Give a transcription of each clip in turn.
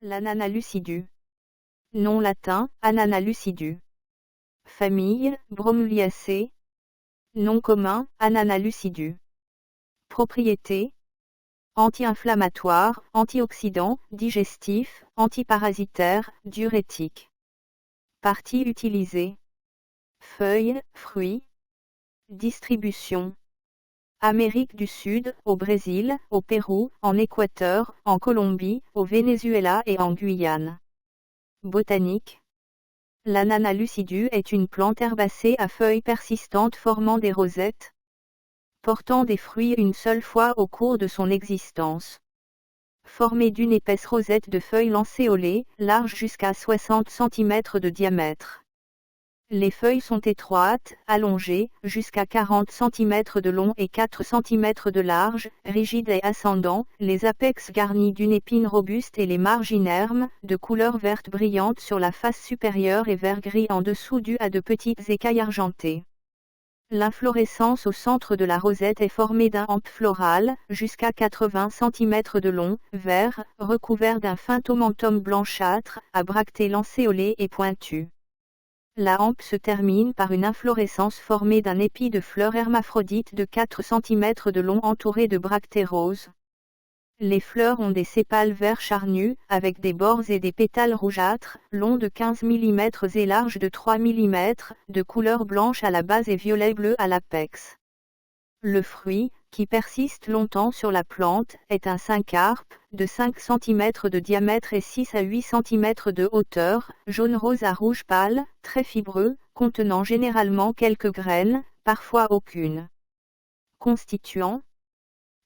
L'ananas lucidus. Nom latin, Ananas lucidus. Famille, Broméliaceae. Nom commun, Ananas lucidus. Propriétés. Anti-inflammatoire, antioxydant, digestif, antiparasitaire, diurétique. Parties utilisées. Feuilles, fruits. Distribution. Amérique du Sud, au Brésil, au Pérou, en Équateur, en Colombie, au Venezuela et en Guyane. Botanique. L'ananas lucidus est une plante herbacée à feuilles persistantes formant des rosettes, portant des fruits une seule fois au cours de son existence. Formée d'une épaisse rosette de feuilles lancéolées, large jusqu'à 60 cm de diamètre. Les feuilles sont étroites, allongées, jusqu'à 40 cm de long et 4 cm de large, rigides et ascendants, les apex garnis d'une épine robuste et les marges inermes, de couleur verte brillante sur la face supérieure et vert gris en dessous dû à de petites écailles argentées. L'inflorescence au centre de la rosette est formée d'un hampe floral, jusqu'à 80 cm de long, vert, recouvert d'un fin tomentum blanchâtre, à bractées lancéolées et pointues. La hampe se termine par une inflorescence formée d'un épi de fleurs hermaphrodites de 4 cm de long entouré de bractées roses. Les fleurs ont des sépales verts charnus, avec des bords et des pétales rougeâtres, longs de 15 mm et larges de 3 mm, de couleur blanche à la base et violet-bleu à l'apex. Le fruit, qui persiste longtemps sur la plante, est un syncarpe, de 5 cm de diamètre et 6 à 8 cm de hauteur, jaune-rose à rouge pâle, très fibreux, contenant généralement quelques graines, parfois aucune. Constituants.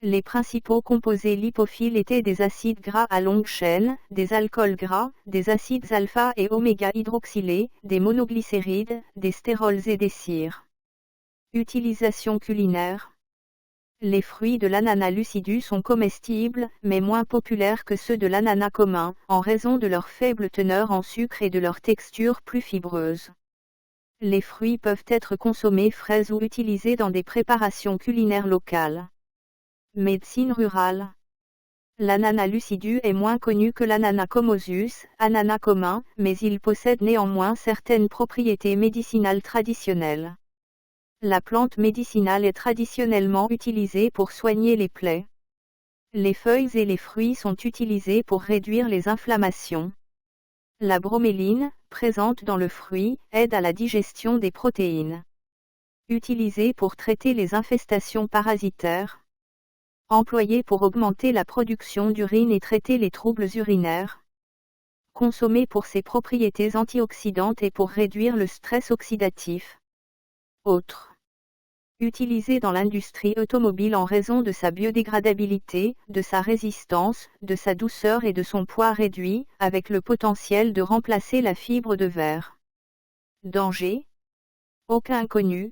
Les principaux composés lipophiles étaient des acides gras à longue chaîne, des alcools gras, des acides alpha et oméga hydroxylés, des monoglycérides, des stérols et des cires. Utilisation culinaire. Les fruits de l'ananas lucidus sont comestibles, mais moins populaires que ceux de l'ananas commun, en raison de leur faible teneur en sucre et de leur texture plus fibreuse. Les fruits peuvent être consommés frais ou utilisés dans des préparations culinaires locales. Médecine rurale. L'ananas lucidus est moins connu que l'ananas commosus, ananas commun, mais il possède néanmoins certaines propriétés médicinales traditionnelles. La plante médicinale est traditionnellement utilisée pour soigner les plaies. Les feuilles et les fruits sont utilisés pour réduire les inflammations. La broméline, présente dans le fruit, aide à la digestion des protéines. Utilisée pour traiter les infestations parasitaires. Employée pour augmenter la production d'urine et traiter les troubles urinaires. Consommée pour ses propriétés antioxydantes et pour réduire le stress oxydatif. Autres. Utilisé dans l'industrie automobile en raison de sa biodégradabilité, de sa résistance, de sa douceur et de son poids réduit, avec le potentiel de remplacer la fibre de verre. Danger. Aucun connu,